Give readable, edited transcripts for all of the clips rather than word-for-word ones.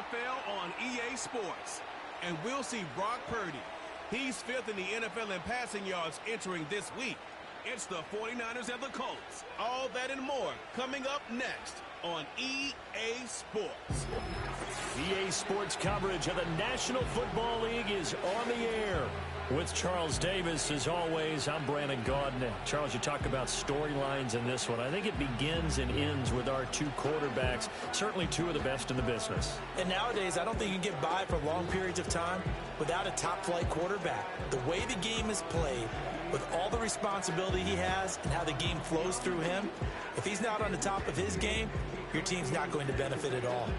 NFL on EA Sports. And we'll see Brock Purdy. He's 5th in the NFL in passing yards entering this week. It's the 49ers and the Colts. All that and more coming up next on EA Sports. EA Sports coverage of the National Football League is on the air. With Charles Davis, as always, I'm Brandon Gaudin. Charles, you talk about storylines in this one. I think it begins and ends with our two quarterbacks, certainly two of the best in the business. And nowadays, I don't think you can get by for long periods of time without a top-flight quarterback. The way the game is played, with all the responsibility he has and how the game flows through him, if he's not on the top of his game, your team's not going to benefit at all.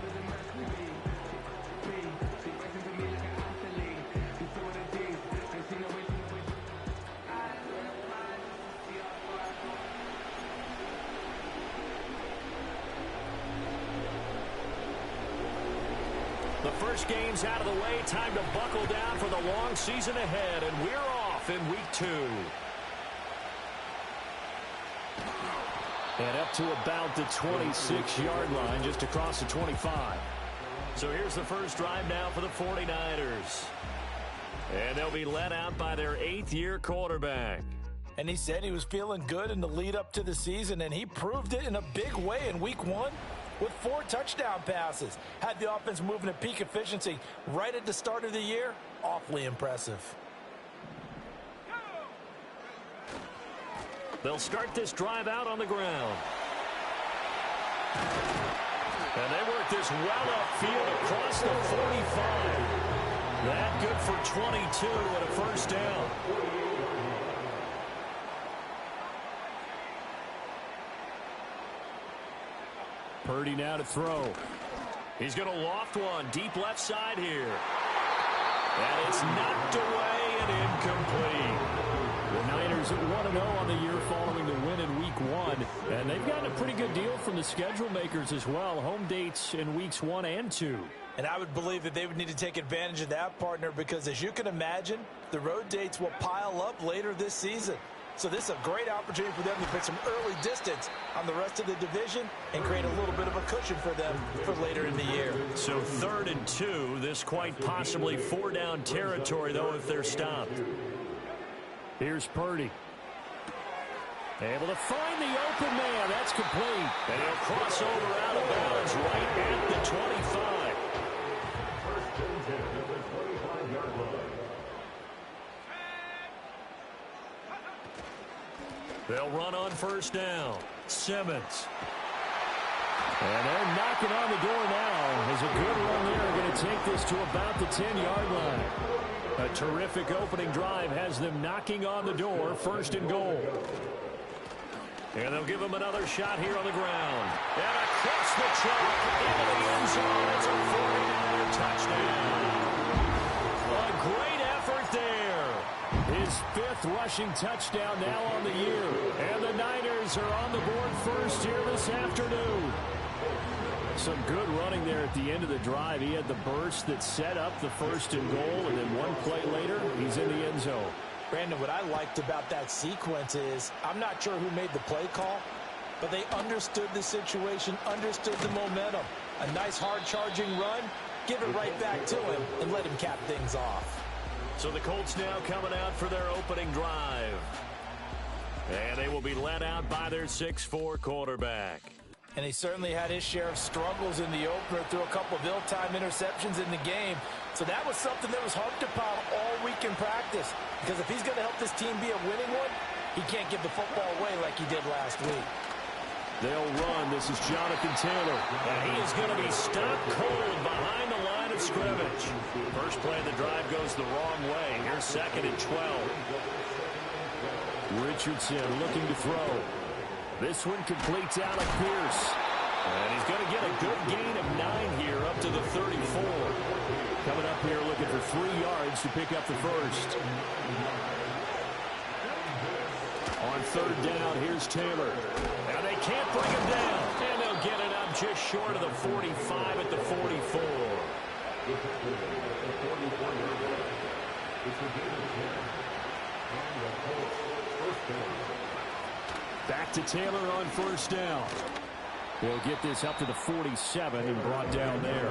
The first game's out of the way. Time to buckle down for the long season ahead, and we're off in week 2. And up to about the 26-yard line, just across the 25. So here's the first drive now for the 49ers. And they'll be led out by their 8th-year quarterback. And he said he was feeling good in the lead up to the season, and he proved it in a big way in week 1. With 4 touchdown passes. Had the offense moving at peak efficiency right at the start of the year. Awfully impressive. They'll start this drive out on the ground. And they work this well upfield across the 45. That good for 22 and a first down. Purdy now to throw. He's going to loft one deep left side here. And it's knocked away and incomplete. The Niners at 1-0 on the year following the win in week 1. And they've gotten a pretty good deal from the schedule makers as well. Home dates in weeks 1 and 2. And I would believe that they would need to take advantage of that, partner, because as you can imagine, the road dates will pile up later this season. So this is a great opportunity for them to put some early distance on the rest of the division and create a little bit of a cushion for them for later in the year. So 3rd and 2, this quite possibly 4-down territory, though, if they're stopped. Here's Purdy. Able to find the open man. That's complete. And he'll cross over out of bounds right at the 25. They'll run on first down. Simmons. And they're knocking on the door now. There's a good run there. Going to take this to about the 10-yard line. A terrific opening drive has them knocking on the door. 1st and goal. And they'll give them another shot here on the ground. And across the track into the end zone. It's a 49er touchdown. A great effort there. His 5th rushing touchdown now on the year. And the Niners are on the board first here this afternoon. Some good running there at the end of the drive. He had the burst that set up the 1st and goal, and then one play later, he's in the end zone. Brandon, what I liked about that sequence is, I'm not sure who made the play call, but they understood the situation, understood the momentum. A nice hard-charging run, give it right back to him, and let him cap things off. So the Colts now coming out for their opening drive. And they will be led out by their 6'4" quarterback. And he certainly had his share of struggles in the opener through a couple of ill-timed interceptions in the game. So that was something that was harped upon all week in practice. Because if he's going to help this team be a winning one, he can't give the football away like he did last week. They'll run. This is Jonathan Taylor. And he is going to be stopped cold behind the line of scrimmage. First play of the drive goes the wrong way. Here's 2nd and 12. Richardson looking to throw. This one completes Alec Pierce. And he's going to get a good gain of 9 here up to the 34. Coming up here looking for 3 yards to pick up the first. On 3rd down, here's Taylor. Now they can't bring him down. And they'll get it up just short of the 45 at the 44. Back to Taylor on 1st down. They'll get this up to the 47 and brought down there.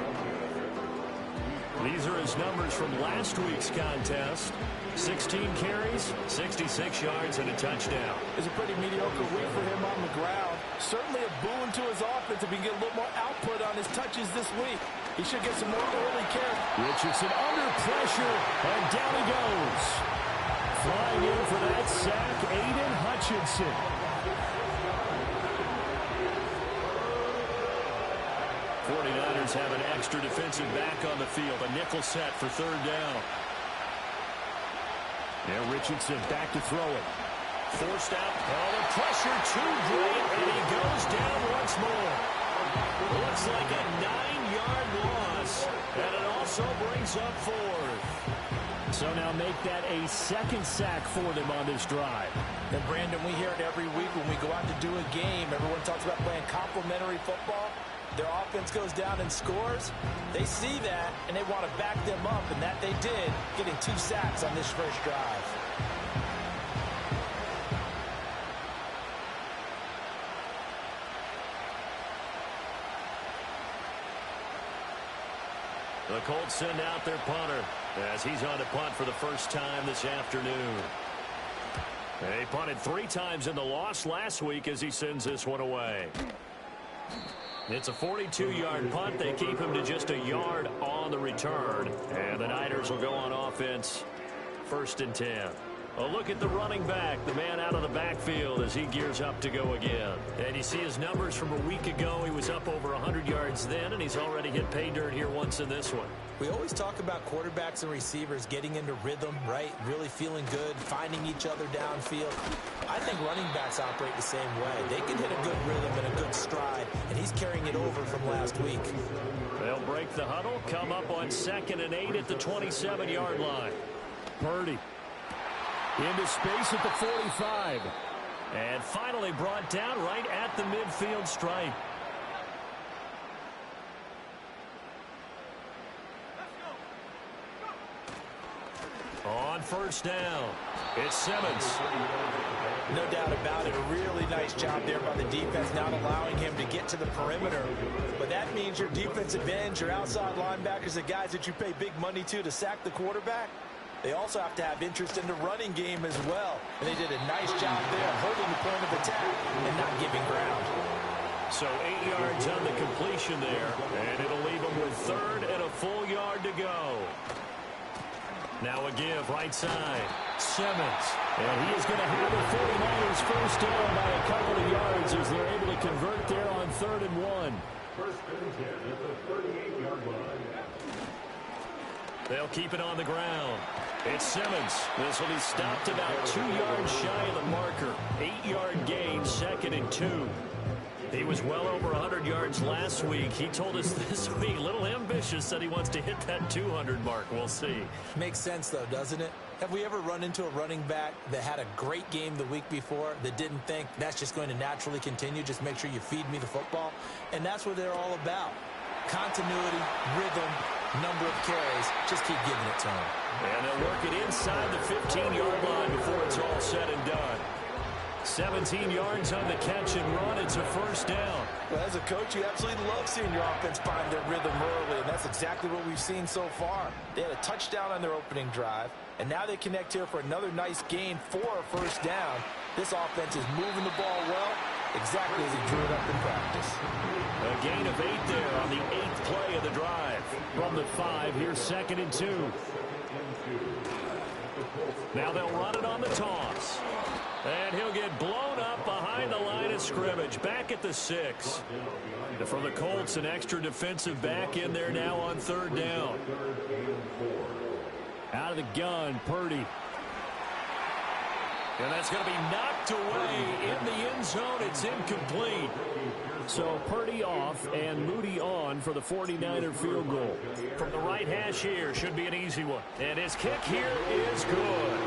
These are his numbers from last week's contest. 16 carries, 66 yards, and a touchdown. It's a pretty mediocre week for him on the ground. Certainly a boon to his offense if he can get a little more output on his touches this week. He should get some more early carry. Richardson under pressure, and down he goes. Flying in for that sack, Aiden Hutchinson. '49ers have an extra defensive back on the field. A nickel set for third down. Now Richardson back to throw it. Forced out. Oh, the pressure too great, and he goes down once more. Looks like a 9-yard loss, and it also brings up fourth. So now make that a second sack for them on this drive. And Brandon, we hear it every week when we go out to do a game. Everyone talks about playing complementary football. Their offense goes down and scores. They see that, and they want to back them up, and that they did, getting 2 sacks on this first drive. The Colts send out their punter as he's on to punt for the first time this afternoon. They punted 3 times in the loss last week as he sends this one away. It's a 42-yard punt. They keep him to just a yard on the return. And the Niners will go on offense, 1st and 10. A look at the running back, the man out of the backfield as he gears up to go again. And you see his numbers from a week ago. He was up over 100 yards then, and he's already hit pay dirt here once in this one. We always talk about quarterbacks and receivers getting into rhythm, right? Really feeling good, finding each other downfield. I think running backs operate the same way. They can hit a good rhythm and a good stride, and he's carrying it over from last week. They'll break the huddle, come up on 2nd and 8 at the 27-yard line. Purdy into space at the 45. And finally brought down right at the midfield stripe. On 1st down, it's Simmons. No doubt about it. A really nice job there by the defense, not allowing him to get to the perimeter. But that means your defensive ends, your outside linebackers, the guys that you pay big money to sack the quarterback, they also have to have interest in the running game as well. And they did a nice job there holding the point of attack and not giving ground. So 8 yards on the completion there, and it'll leave them with 3rd and a full yard to go. Now a give right side. Simmons. And he is going to have the 49ers first down by a couple of yards as they're able to convert there on 3rd and 1. First and 10 at the 38-yard line. They'll keep it on the ground. It's Simmons. This will be stopped about 2 yards shy of the marker. 8-yard gain, 2nd and 2. He was well over 100 yards last week. He told us this week, a little ambitious, said he wants to hit that 200 mark. We'll see. Makes sense, though, doesn't it? Have we ever run into a running back that had a great game the week before that didn't think that's just going to naturally continue? Just make sure you feed me the football. And that's what they're all about. Continuity, rhythm, number of carries. Just keep giving it to him. And they'll work it inside the 15-yard line before it's all said and done. 17 yards on the catch and run. It's a first down. Well, as a coach, you absolutely love seeing your offense find their rhythm early, and that's exactly what we've seen so far. They had a touchdown on their opening drive, and now they connect here for another nice gain for a first down. This offense is moving the ball well, exactly as he drew it up in practice. A gain of 8 there on the 8th play of the drive. From the 5, here's 2nd and 2. Now they'll run it on the toss. And he'll get blown up behind the line of scrimmage. Back at the 6. And for the Colts, an extra defensive back in there now on 3rd down. Out of the gun, Purdy. And that's going to be knocked away in the end zone. It's incomplete. So Purdy off and Moody on for the 49er field goal. From the right hash here, should be an easy one. And his kick here is good.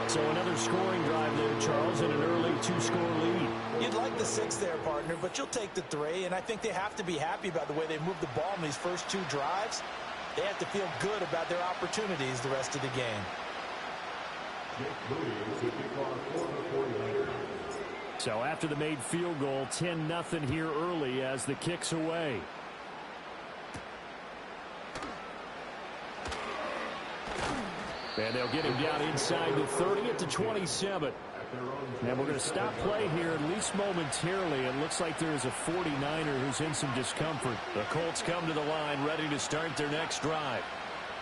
So another scoring drive there, Charles, and an early 2-score lead. You'd like the 6 there, partner, but you'll take the 3, and I think they have to be happy about the way they moved the ball in these first 2 drives. They have to feel good about their opportunities the rest of the game. So after the made field goal, 10-0 here early as the kick's away. And they'll get him down inside the 30 at the 27. And we're going to stop play here, at least momentarily. It looks like there is a 49er who's in some discomfort. The Colts come to the line ready to start their next drive.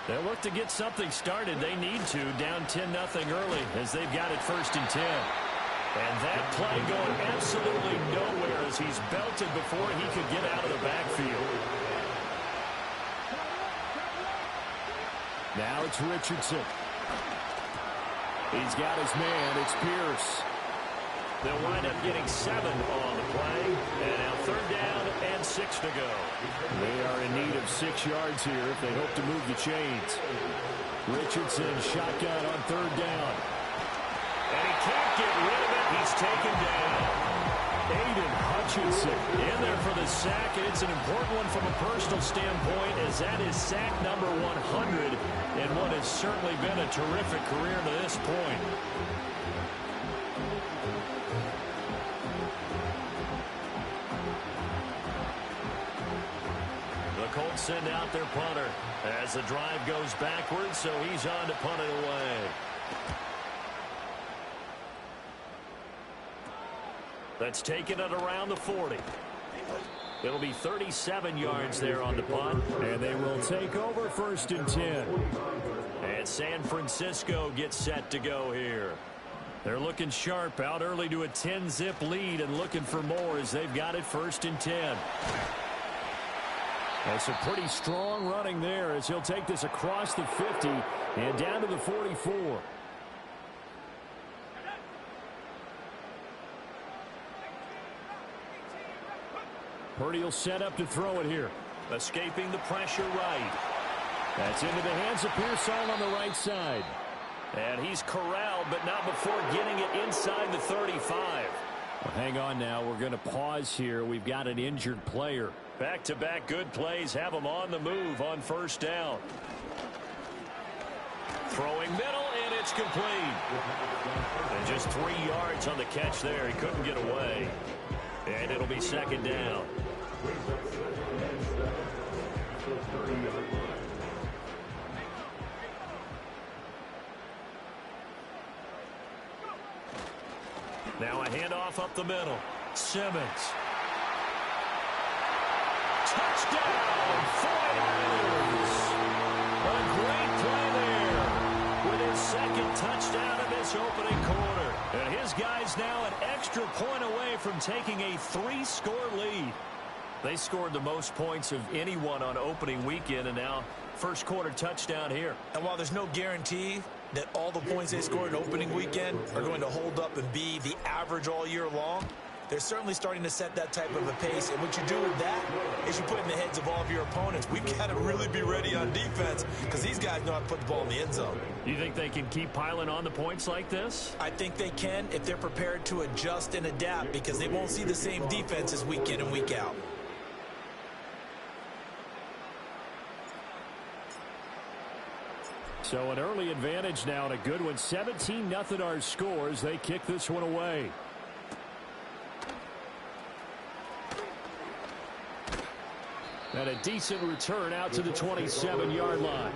They'll look to get something started. They need to, down 10-0 early as they've got it 1st and 10. And that play going absolutely nowhere as he's belted before he could get out of the backfield. Now it's Richardson. He's got his man. It's Pierce. They'll wind up getting 7 on the play. And now 3rd down and 6 to go. They are in need of 6 yards here if they hope to move the chains. Richardson shotgun on 3rd down. And he can't get rid of it. He's taken down. Aiden Hutchinson in there for the sack. And it's an important one from a personal standpoint as that is sack number 100 in what has certainly been a terrific career to this point. The Colts send out their punter as the drive goes backwards, so he's on to punt it away. That's taken it around the 40. It'll be 37 yards there on the punt. And they will take over 1st and 10. And San Francisco gets set to go here. They're looking sharp, out early to a 10-zip lead and looking for more as they've got it 1st and 10. That's a pretty strong running there as he'll take this across the 50 and down to the 44. Purdy will set up to throw it here. Escaping the pressure right. That's into the hands of Pearsall on the right side. And he's corralled, but not before getting it inside the 35. Well, hang on now. We're going to pause here. We've got an injured player. Back-to-back good plays have him on the move on 1st down. Throwing middle, and it's complete. And just 3 yards on the catch there. He couldn't get away. And it'll be 2nd down. Now a handoff up the middle. Simmons. Touchdown, 49ers. A great play there with his 2nd touchdown in this opening quarter. And his guys now an extra point away from taking a 3-score lead. They scored the most points of anyone on opening weekend, and now 1st quarter touchdown here. And while there's no guarantee that all the points they scored in opening weekend are going to hold up and be the average all year long, they're certainly starting to set that type of a pace. And what you do with that is you put in the heads of all of your opponents, we've got to really be ready on defense because these guys know how to put the ball in the end zone. You think they can keep piling on the points like this? I think they can if they're prepared to adjust and adapt because they won't see the same defenses week in and week out. So an early advantage now and a good one. 17-0 our scores. They kick this one away. And a decent return out to the 27-yard line.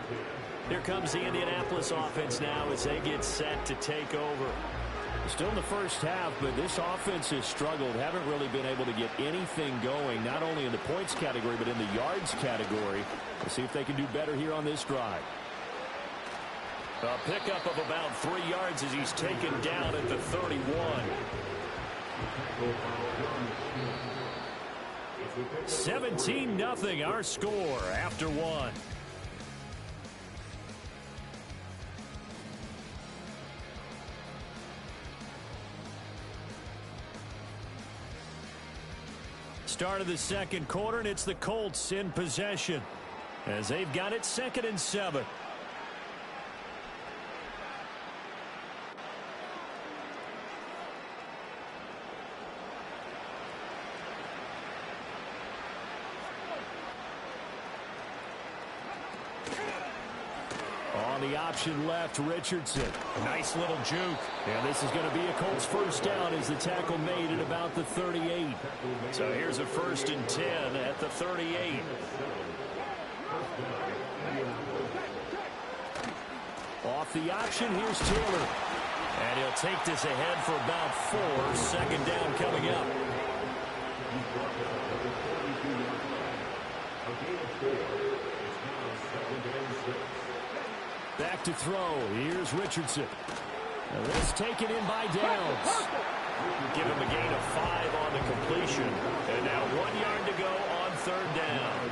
Here comes the Indianapolis offense now as they get set to take over. Still in the 1st half, but this offense has struggled. Haven't really been able to get anything going, not only in the points category, but in the yards category. We'll see if they can do better here on this drive. A pickup of about 3 yards as he's taken down at the 31. 17-0 our score after 1. Start of the 2nd quarter, and it's the Colts in possession as they've got it 2nd and 7. On the option left, Richardson. Nice little juke. And this is going to be a Colts 1st down as the tackle made at about the 38. So here's a 1st and 10 at the 38. Off the option, here's Taylor. And he'll take this ahead for about 4. Second down coming up. Back to throw. Here's Richardson. Now this taken in by Downs. Give him a gain of 5 on the completion. And now 1 yard to go on third down.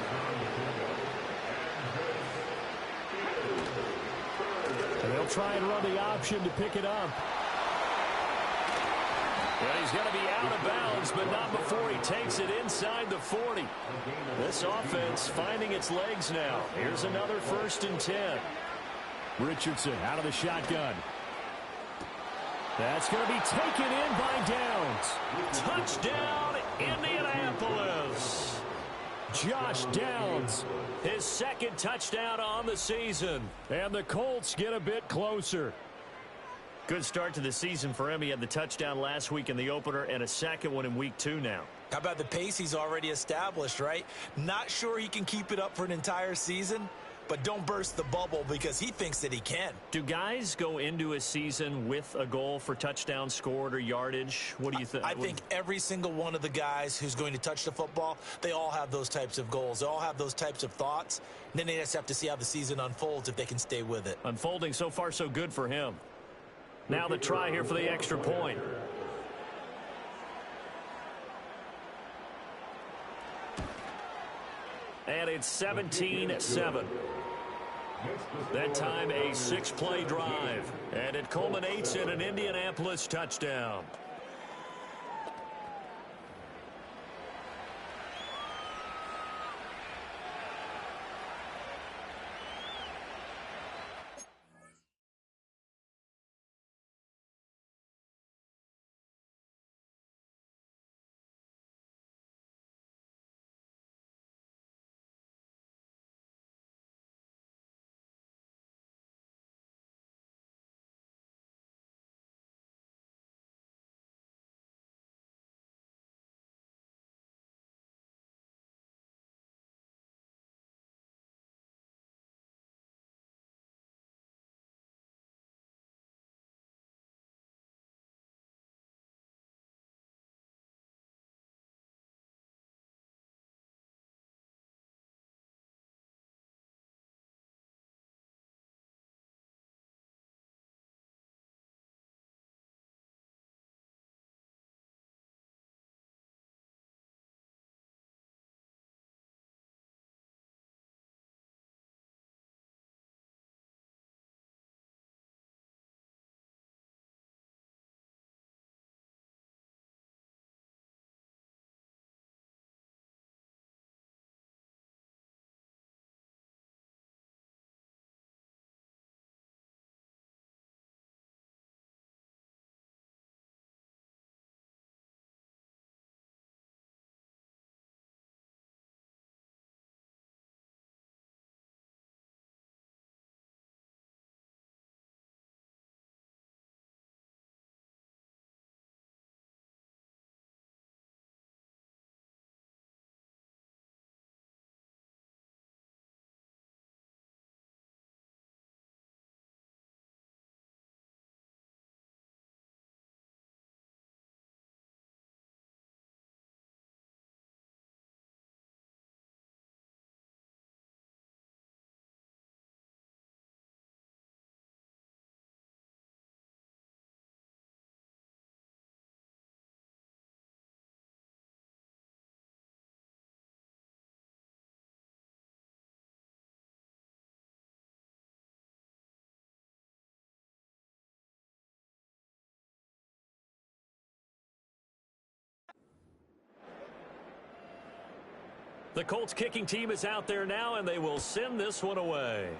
And they'll try and run the option to pick it up. Well, he's going to be out of bounds, but not before he takes it inside the 40. This offense finding its legs now. Here's another 1st and 10. Richardson out of the shotgun. That's going to be taken in by Downs. Touchdown, Indianapolis. Josh Downs, his 2nd touchdown on the season. And the Colts get a bit closer. Good start to the season for him. He had the touchdown last week in the opener and a 2nd one in week 2 now. How about the pace he's already established, right? Not sure he can keep it up for an entire season, but don't burst the bubble because he thinks that he can. Do guys go into a season with a goal for touchdowns scored or yardage? What do you think? I think every single one of the guys who's going to touch the football, they all have those types of goals. They all have those types of thoughts. And then they just have to see how the season unfolds if they can stay with it. Unfolding so far so good for him. Now the try here for the extra point. And it's 17-7. That time a 6-play drive. And it culminates in an Indianapolis touchdown. The Colts kicking team is out there now, and they will send this one away.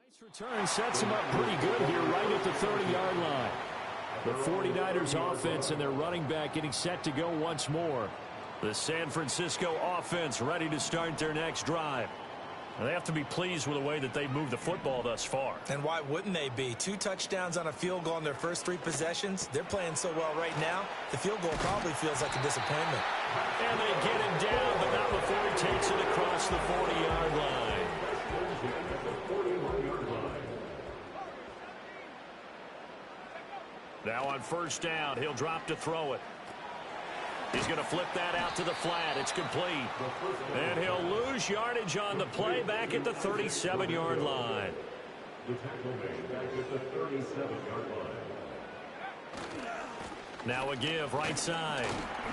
Nice return sets him up pretty good here right at the 30-yard line. The 49ers offense and their running back getting set to go once more. The San Francisco offense ready to start their next drive. They have to be pleased with the way that they've moved the football thus far. And why wouldn't they be? 2 touchdowns on a field goal in their first 3 possessions. They're playing so well right now, the field goal probably feels like a disappointment. And they get him down, but not before he takes it across the 40-yard line. Now on first down, he'll drop to throw it. He's going to flip that out to the flat. It's complete. And he'll lose yardage on the play back at the 37-yard line. The tackle made back at the 37-yard line. Now a give right side.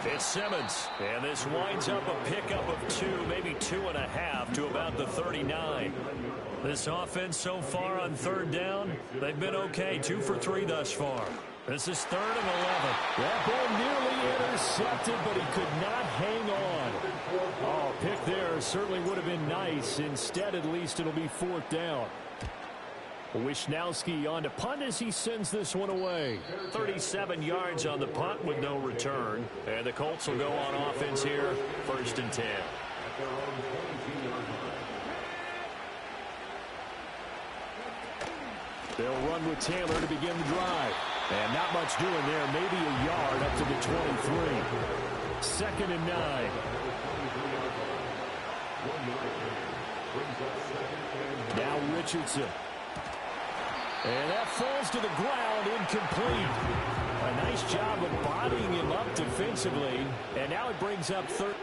It's Simmons. And this winds up a pickup of 2, maybe 2.5 to about the 39. This offense so far on third down, they've been okay. 2 for 3 thus far. This is 3rd and 11. That ball nearly intercepted, but he could not hang on. Oh, pick there certainly would have been nice. Instead, at least it'll be 4th down. Wisnowski on to punt as he sends this one away. 37 yards on the punt with no return. And the Colts will go on offense here, 1st and 10. They'll run with Taylor to begin the drive. And not much doing there. Maybe a yard up to the 23. 2nd and 9. Now Richardson. And that falls to the ground, incomplete. A nice job of bodying him up defensively. And now it brings up 3rd.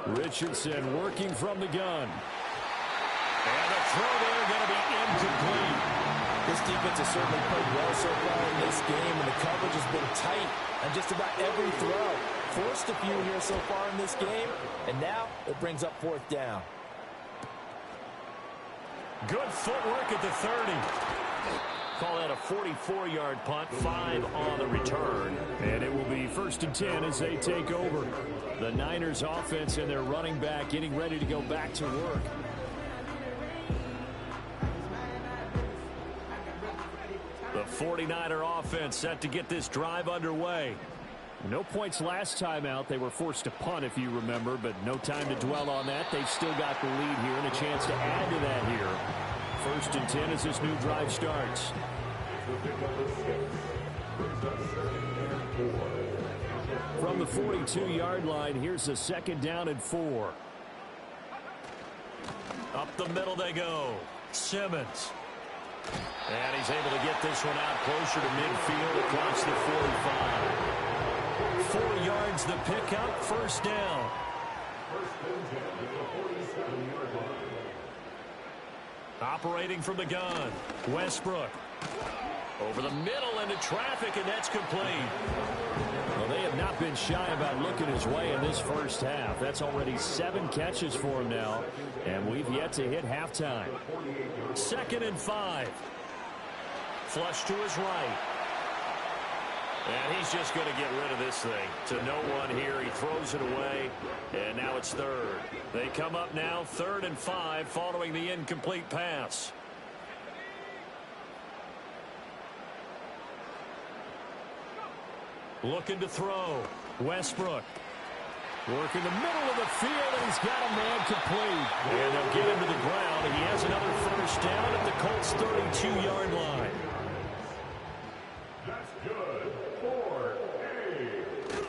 Richardson working from the gun. And the throw there going to be incomplete. This defense has certainly played well so far in this game, and the coverage has been tight on just about every throw. Forced a few here so far in this game, and now it brings up 4th down. Good footwork at the 30. Call that a 44-yard punt, 5 on the return. And it will be 1st and 10 as they take over. The Niners offense and their running back getting ready to go back to work. The 49er offense set to get this drive underway. No points last time out. They were forced to punt, if you remember, but no time to dwell on that. They've still got the lead here and a chance to add to that here. 1st and 10 as this new drive starts. From the 42-yard line, here's the 2nd down and 4. Up the middle they go. Simmons. And he's able to get this one out closer to midfield across the 45. 4 yards the pickup, 1st down. Operating from the gun, Westbrook. Over the middle into traffic, and that's complete. Well, they have not been shy about looking his way in this first half. That's already 7 catches for him now, and we've yet to hit halftime. 2nd and 5. Flush to his right. And he's just going to get rid of this thing. To no one here. He throws it away. And now it's 3rd. They come up now 3rd and 5 following the incomplete pass. Looking to throw. Westbrook. Working the middle of the field, and he's got a man complete. And they'll get him to the ground, and he has another 1st down at the Colts' 32-yard line. That's good. 4-8.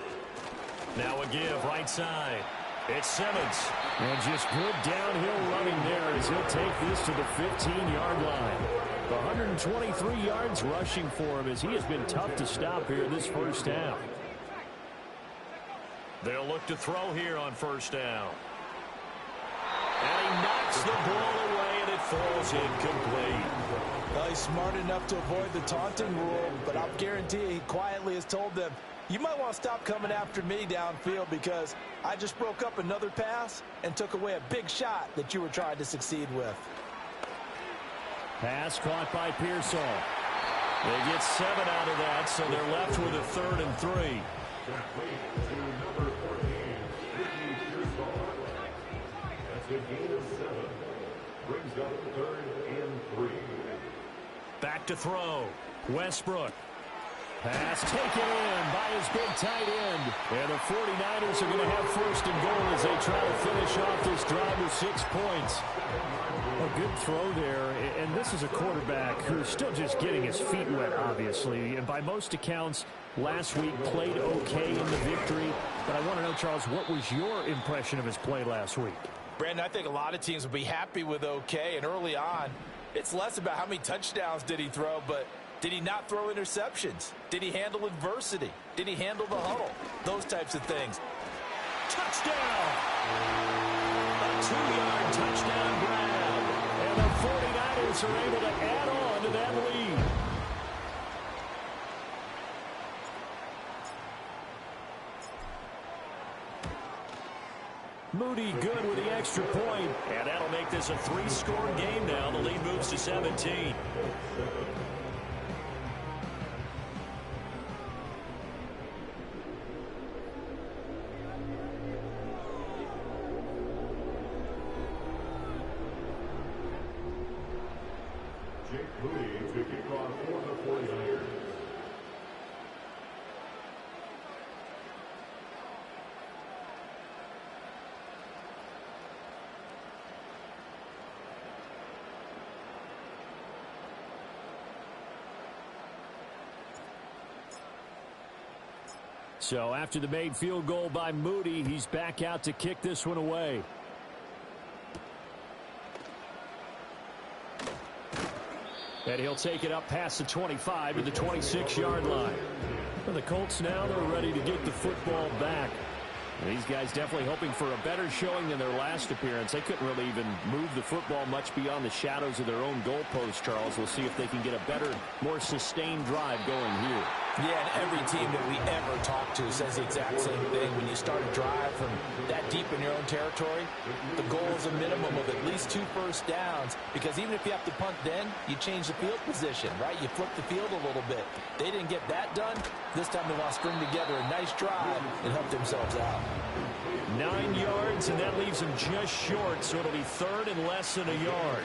Now a give right side. It's Simmons. And just good downhill running there as he'll take this to the 15-yard line. 123 yards rushing for him as he has been tough to stop here this first half. They'll look to throw here on 1st down. And he knocks the ball away, and it falls incomplete. Well, he's smart enough to avoid the taunting rule, but I'll guarantee he quietly has told them, you might want to stop coming after me downfield because I just broke up another pass and took away a big shot that you were trying to succeed with. Pass caught by Pearsall. They get 7 out of that, so they're left with a 3rd and 3. That's a gain of 7. Brings up 3rd and 3. Back to throw. Westbrook. Pass taken in by his big tight end. And the 49ers are going to have 1st and goal as they try to finish off this drive with 6 points. A good throw there, and this is a quarterback who's still just getting his feet wet, obviously. And by most accounts, last week played okay in the victory. But I want to know, Charles, what was your impression of his play last week? Brandon, I think a lot of teams will be happy with okay, and early on, it's less about how many touchdowns did he throw, but did he not throw interceptions? Did he handle adversity? Did he handle the huddle? Those types of things. Touchdown! A 2-yard touchdown grab. And the 49ers are able to add on to that lead. Moody good with the extra point. And that'll make this a 3-score game now. The lead moves to 17. Moody to kick off for the 49ers. So after the made field goal by Moody, he's back out to kick this one away. And he'll take it up past the 25 to the 26-yard line. And the Colts now, they're ready to get the football back. These guys definitely hoping for a better showing than their last appearance. They couldn't really even move the football much beyond the shadows of their own goalpost, Charles. We'll see if they can get a better, more sustained drive going here. Yeah, and every team that we ever talk to says the exact same thing. When you start a drive from that deep in your own territory, the goal is a minimum of at least 2 first downs, because even if you have to punt then, you change the field position, right? You flip the field a little bit. They didn't get that done. This time they want to string together a nice drive and help themselves out. 9 yards, and that leaves them just short, so it'll be third and less than a yard.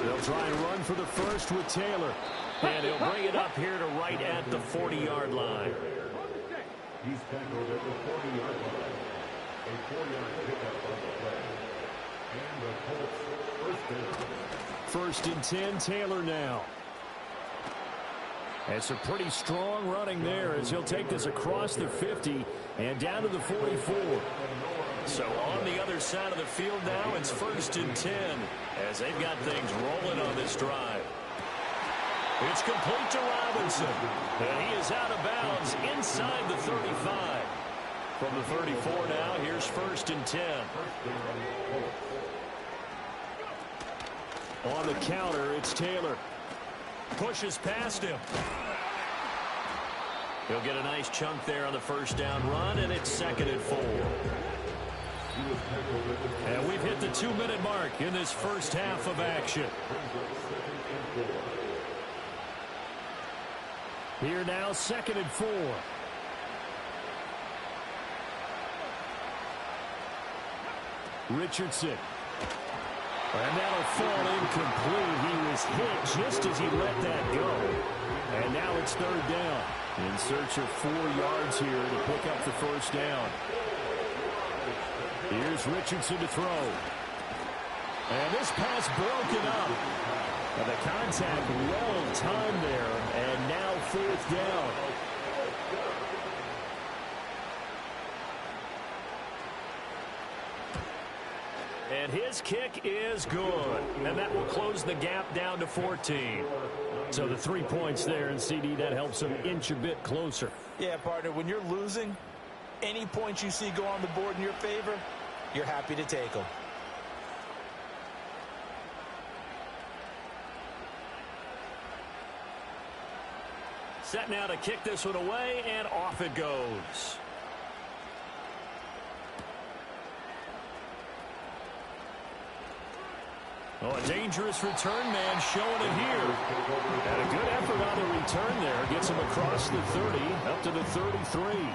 They'll try and run for the first with Taylor. And he'll bring it up here to right at the 40-yard line. He's tackled at the 40-yard line. A 4-yard pickup on the play. And the Colts first down. 1st and 10, Taylor now. That's a pretty strong running there as he'll take this across the 50 and down to the 44. So on the other side of the field now, it's 1st and 10 as they've got things rolling on this drive. It's complete to Robinson, and he is out of bounds inside the 35. From the 34 now, here's 1st and 10. On the counter, it's Taylor. Pushes past him. He'll get a nice chunk there on the first down run, and it's 2nd and 4. And we've hit the 2-minute mark in this first half of action. Here now, 2nd and 4. Richardson. And that'll fall incomplete. He was hit just as he let that go. And now it's 3rd down. In search of 4 yards here to pick up the first down. Here's Richardson to throw. And this pass broken up. And the contact well timed there. And now 4th down. And his kick is good. And that will close the gap down to 14. So the 3 points there, and CD, that helps them inch a bit closer. Yeah, partner, when you're losing, any points you see go on the board in your favor, you're happy to take them. Set now to kick this one away, and off it goes. Oh, a dangerous return man showing it here. And a good effort on the return there. Gets him across the 30, up to the 33.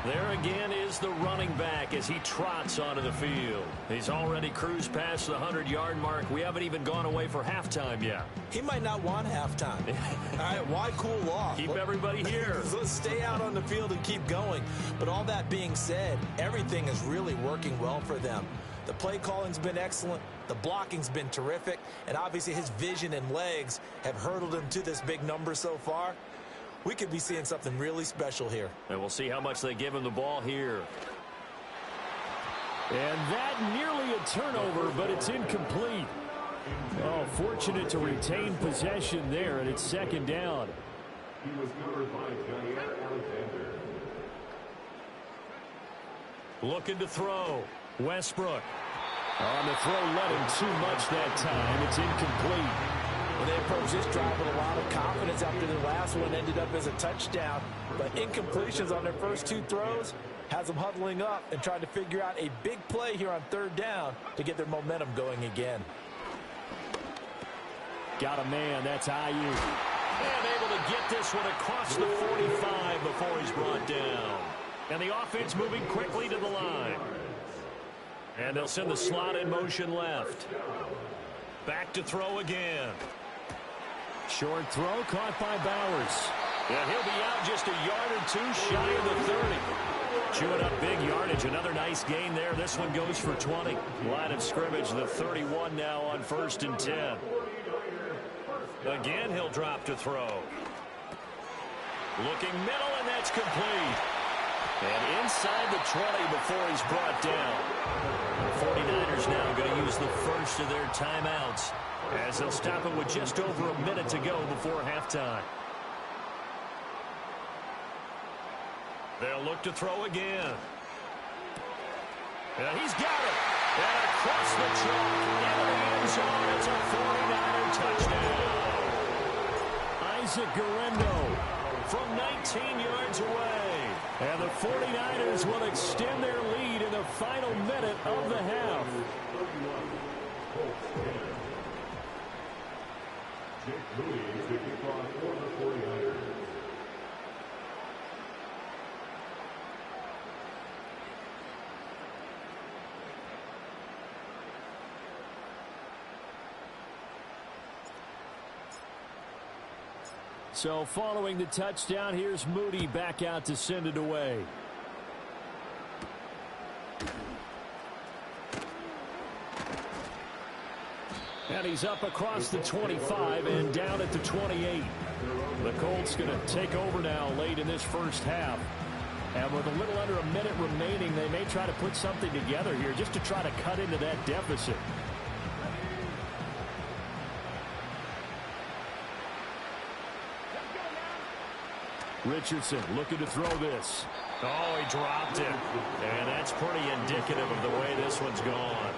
There again is the running back as he trots onto the field. He's already cruised past the 100-yard mark. We haven't even gone away for halftime yet. He might not want halftime. All right, why cool off? Keep everybody here. Let's stay out on the field and keep going. But all that being said, everything is really working well for them. The play calling's been excellent. The blocking's been terrific. And obviously his vision and legs have hurdled him to this big number so far. We could be seeing something really special here. And we'll see how much they give him the ball here. And that nearly a turnover, but it's incomplete. Oh, fortunate to retain possession there, and it's 2nd down. He was covered by Jair Alexander. Looking to throw. Westbrook. On the throw, let him too much that time. It's incomplete. Well, they approached this drive with a lot of confidence after the last one ended up as a touchdown. But incompletions on their first 2 throws has them huddling up and trying to figure out a big play here on 3rd down to get their momentum going again. Got a man. That's Ayuk. And able to get this one across the 45 before he's brought down. And the offense moving quickly to the line. And they'll send the slot in motion left. Back to throw again. Short throw caught by Bowers. And he'll be out just a yard or 2 shy of the 30. Chewing up big yardage. Another nice gain there. This one goes for 20. Line of scrimmage, the 31 now on 1st and 10. Again, he'll drop to throw. Looking middle, and that's complete. And inside the 20 before he's brought down. The 49ers now going to use the first of their timeouts as they'll stop it with just over a minute to go before halftime. They'll look to throw again. And he's got it. And across the chalk, into the end zone. It's a 49er touchdown. Isaac Guerrero from 19 yards away. And the 49ers will extend their lead in the final minute of the half. So following the touchdown, here's Moody back out to send it away. And he's up across the 25 and down at the 28. The Colts going to take over now late in this first half. And with a little under a minute remaining, they may try to put something together here just to try to cut into that deficit. Richardson looking to throw this. Oh, he dropped it. And that's pretty indicative of the way this one's gone.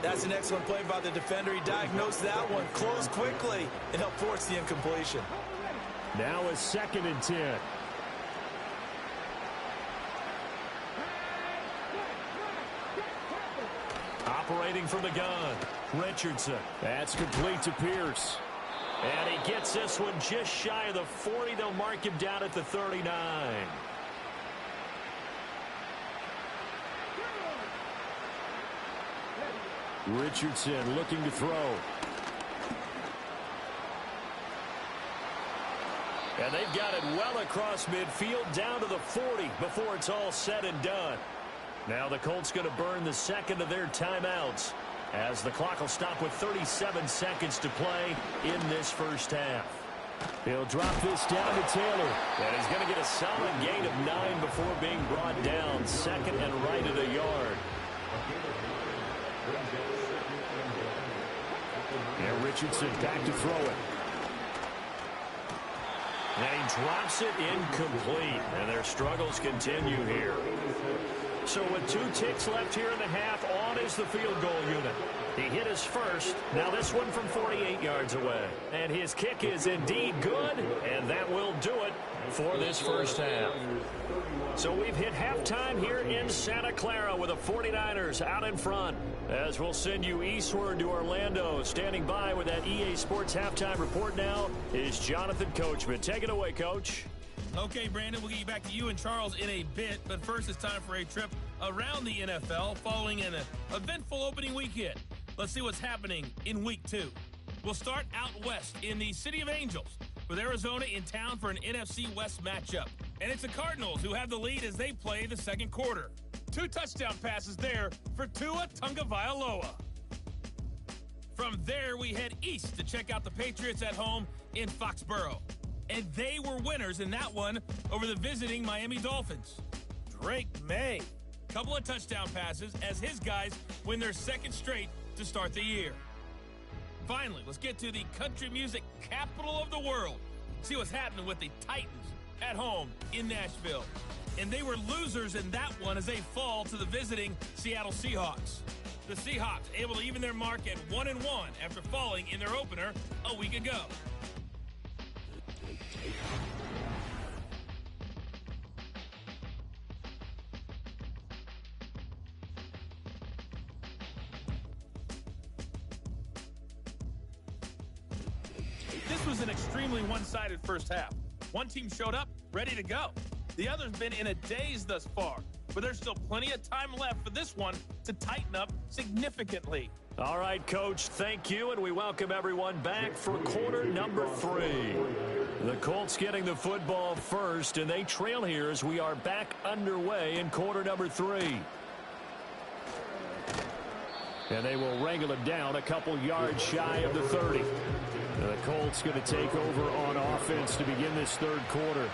That's an excellent play by the defender. He diagnosed that one, closed quickly, and helped force the incompletion. Now a 2nd and 10. Operating from the gun. Richardson. That's complete to Pierce. And he gets this one just shy of the 40. They'll mark him down at the 39. Richardson looking to throw. And they've got it well across midfield down to the 40 before it's all said and done. Now the Colts going to burn the second of their timeouts, as the clock will stop with 37 seconds to play in this first half. He'll drop this down to Taylor. And he's going to get a solid gain of 9 before being brought down. 2nd and right at a yard. And Richardson back to throw it. And he drops it incomplete. And their struggles continue here. So with 2 ticks left here in the half, on is the field goal unit. He hit his first. Now this one from 48 yards away. And his kick is indeed good, and that will do it for this first half. So we've hit halftime here in Santa Clara with the 49ers out in front. As we'll send you eastward to Orlando. Standing by with that EA Sports halftime report now is Jonathan Coachman. Take it away, Coach. Okay, Brandon, we'll get you back to you and Charles in a bit, but first it's time for a trip around the NFL following an eventful opening weekend. Let's see what's happening in Week 2. We'll start out west in the City of Angels with Arizona in town for an NFC West matchup. And it's the Cardinals who have the lead as they play the second quarter. 2 touchdown passes there for Tua Tagovailoa. From there, we head east to check out the Patriots at home in Foxborough. And they were winners in that one over the visiting Miami Dolphins. Drake May, couple of touchdown passes as his guys win their 2nd straight to start the year. Finally, let's get to the country music capital of the world. See what's happening with the Titans at home in Nashville. And they were losers in that one as they fall to the visiting Seattle Seahawks. The Seahawks able to even their mark at 1-1 after falling in their opener a week ago. This was an extremely one-sided first half. One team showed up, ready to go. The other's been in a daze thus far, but there's still plenty of time left for this one to tighten up significantly. All right, Coach, thank you, and we welcome everyone back for quarter number 3. The Colts getting the football first, and they trail here as we are back underway in quarter number 3. And they will wrangle it down a couple yards shy of the 30. And the Colts going to take over on offense to begin this third quarter.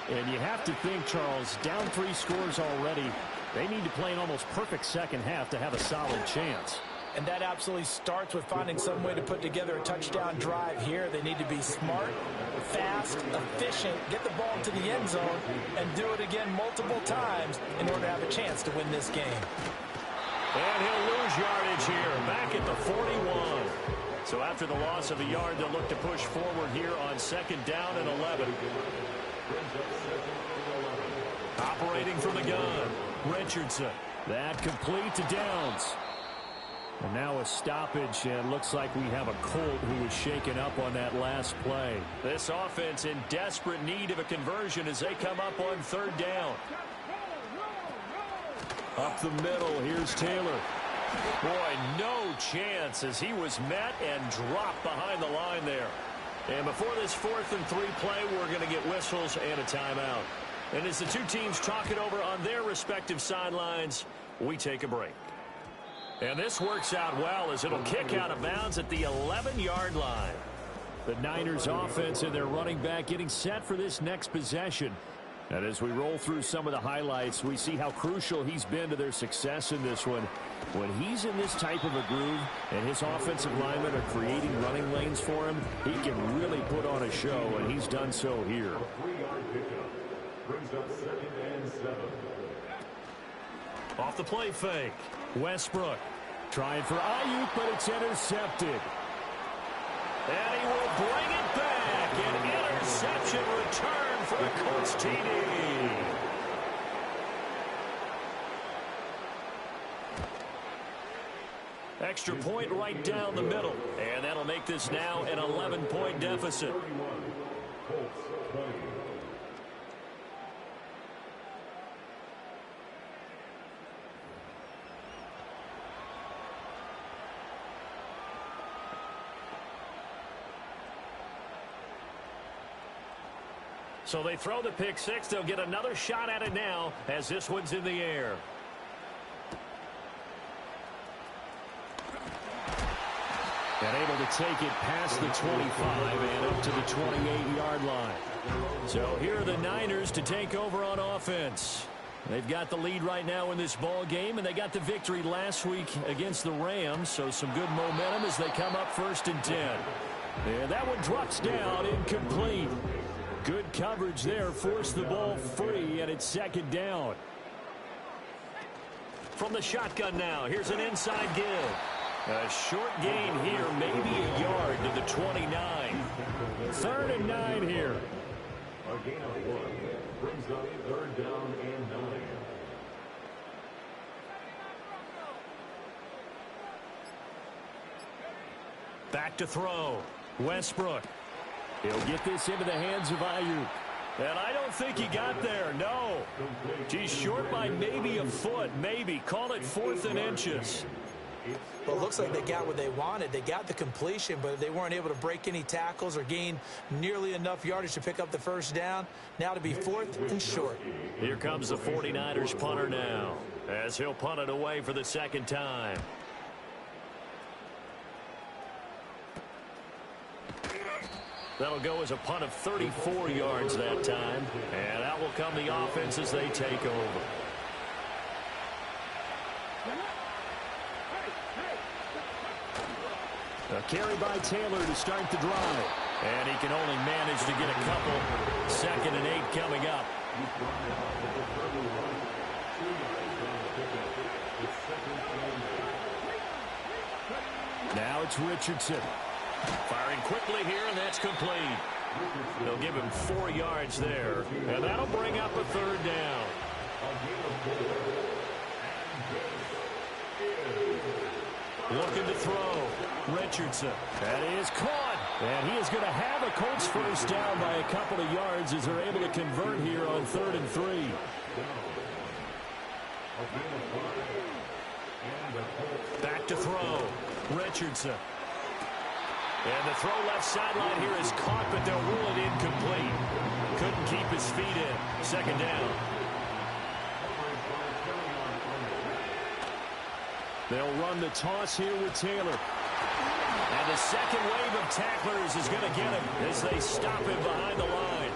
And you have to think, Charles, down 3 scores already. They need to play an almost perfect second half to have a solid chance. and that absolutely starts with finding some way to put together a touchdown drive here. They need to be smart, fast, efficient, get the ball to the end zone, and do it again multiple times in order to have a chance to win this game. And he'll lose yardage here, back at the 41. So after the loss of a yard, they'll look to push forward here on 2nd down and 11. Operating from the gun, Richardson. That complete to Downs. And now a stoppage, and looks like we have a Colt who was shaken up on that last play. This offense in desperate need of a conversion as they come up on 3rd down. Up the middle, here's Taylor. Boy, no chance as he was met and dropped behind the line there. And before this 4th and 3 play, we're going to get whistles and a timeout. And as the two teams talk it over on their respective sidelines, we take a break. And this works out well as it'll kick out of bounds at the 11-yard line. The Niners offense and their running back getting set for this next possession. And as we roll through some of the highlights, we see how crucial he's been to their success in this one. When he's in this type of a groove and his offensive linemen are creating running lanes for him, he can really put on a show, and he's done so here. A 3-yard pickup brings up 2nd and 7. Off the play fake, Westbrook trying for Ayuk, but it's intercepted. And he will bring it back. An interception return for the Colts TD. Extra point right down the middle. And that'll make this now an 11-point deficit. 31, Colts 20. So they throw the pick six. They'll get another shot at it now as this one's in the air. And able to take it past the 25 and up to the 28-yard line. So here are the Niners to take over on offense. They've got the lead right now in this ball game, and they got the victory last week against the Rams, so some good momentum as they come up 1st and 10. And that one drops down, incomplete. Good coverage there, forced the ball free, and it's 2nd down. From the shotgun now, here's an inside give. A short gain here, maybe a yard to the 29. 3rd and 9 here. A gain of 1 brings up 3rd down and 9. Back to throw. Westbrook. He'll get this into the hands of Ayuk. And I don't think he got there, no. He's short by maybe a foot, maybe. Call it 4th and inches. Well, it looks like they got what they wanted. They got the completion, but they weren't able to break any tackles or gain nearly enough yardage to pick up the 1st down. Now to be 4th and short. Here comes the 49ers punter now, as he'll punt it away for the 2nd time. That'll go as a punt of 34 yards that time. And out will come the offense as they take over. A carry by Taylor to start the drive. And he can only manage to get a couple. 2nd and 8 coming up. Now it's Richardson. Firing quickly here, and that's complete. They'll give him 4 yards there, and that'll bring up a 3rd down. Looking to throw. Richardson. That is caught. And he is going to have a Colts 1st down by a couple of yards as they're able to convert here on 3rd and 3. Back to throw. Richardson. And the throw left sideline here is caught, but they'll rule it incomplete. Couldn't keep his feet in. 2nd down. They'll run the toss here with Taylor. And the second wave of tacklers is going to get him as they stop him behind the line.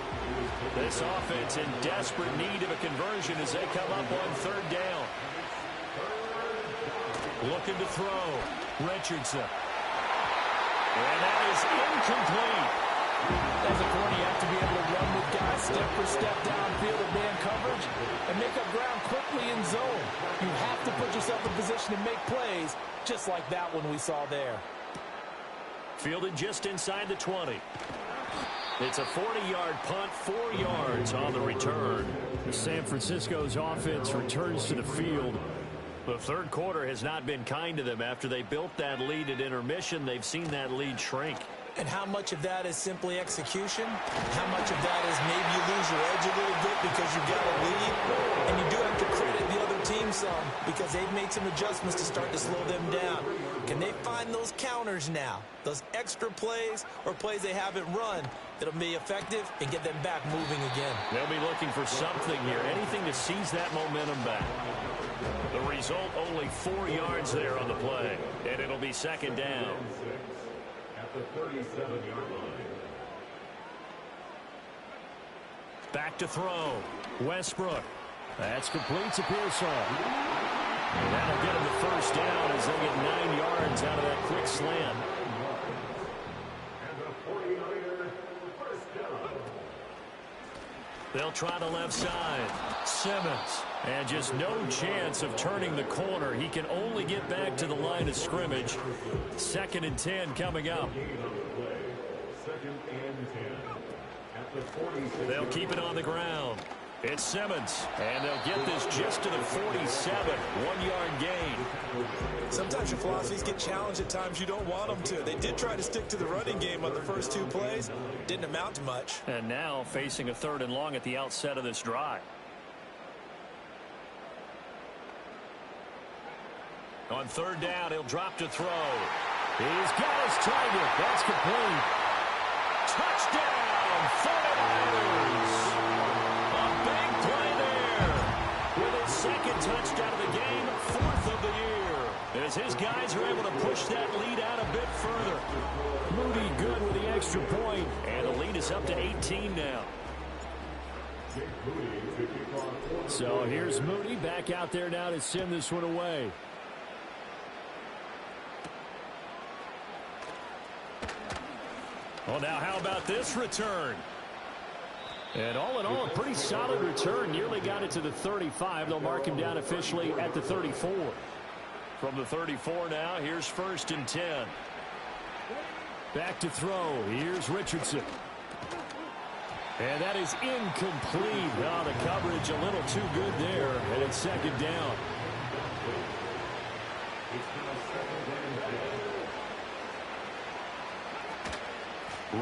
This offense in desperate need of a conversion as they come up on 3rd down. Looking to throw. Richardson. And that is incomplete. As a corner, you have to be able to run with guys step for step downfield in man coverage and make up ground quickly in zone. You have to put yourself in position to make plays, just like that one we saw there. Fielded just inside the 20. It's a 40-yard punt, 4 yards on the return. San Francisco's offense returns to the field. The third quarter has not been kind to them. After they built that lead at intermission, they've seen that lead shrink. And how much of that is simply execution? How much of that is maybe you lose your edge a little bit because you've got a lead? And you do have to credit the other team some because they've made some adjustments to start to slow them down. Can they find those counters now, those extra plays or plays they haven't run that'll be effective and get them back moving again? They'll be looking for something here, anything to seize that momentum back. The result, only 4 yards there on the play, and it'll be second down. At the 37-yard line. Back to throw. Westbrook. That's complete to Pearsall. And that'll get him the first down as they get 9 yards out of that quick slant. And the 49er first down. They'll try the left side. Simmons. And just no chance of turning the corner. He can only get back to the line of scrimmage. 2nd and 10 coming up. Second and 10. At the 46. They'll keep it on the ground. It's Simmons. And they'll get this just to the 47. 1-yard gain. Sometimes your philosophies get challenged at times you don't want them to. They did try to stick to the running game on the first 2 plays. Didn't amount to much. And now facing a 3rd and long at the outset of this drive. On 3rd down, he'll drop to throw. He's got his target. That's complete. Touchdown, 49ers. A big play there. With his 2nd touchdown of the game, 4th of the year. As his guys are able to push that lead out a bit further. Moody good with the extra point, and the lead is up to 18 now. So here's Moody back out there now to send this one away. Well, now how about this return? And all in all, a pretty solid return. Nearly got it to the 35. They'll mark him down officially at the 34. From the 34 now, here's 1st and 10. Back to throw. Here's Richardson. And that is incomplete. Oh, the coverage a little too good there. And it's 2nd down.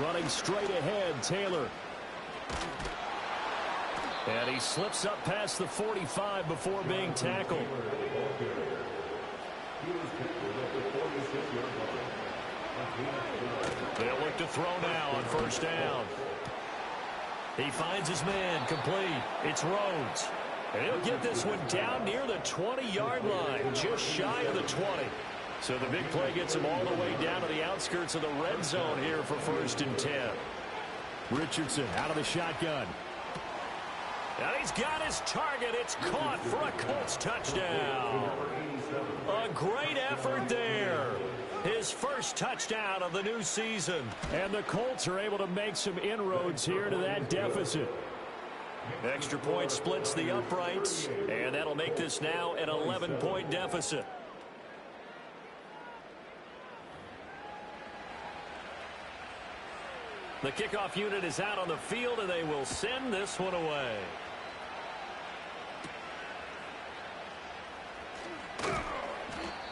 Running straight ahead, Taylor. And he slips up past the 45 before being tackled. They'll look to throw now on 1st down. He finds his man, complete. It's Rhodes. And he'll get this one down near the 20-yard line, just shy of the 20. So the big play gets him all the way down to the outskirts of the red zone here for 1st and 10. Richardson out of the shotgun. And he's got his target. It's caught for a Colts touchdown. A great effort there. His first touchdown of the new season. And the Colts are able to make some inroads here to that deficit. Extra point splits the uprights. And that'll make this now an 11-point deficit. The kickoff unit is out on the field, and they will send this one away.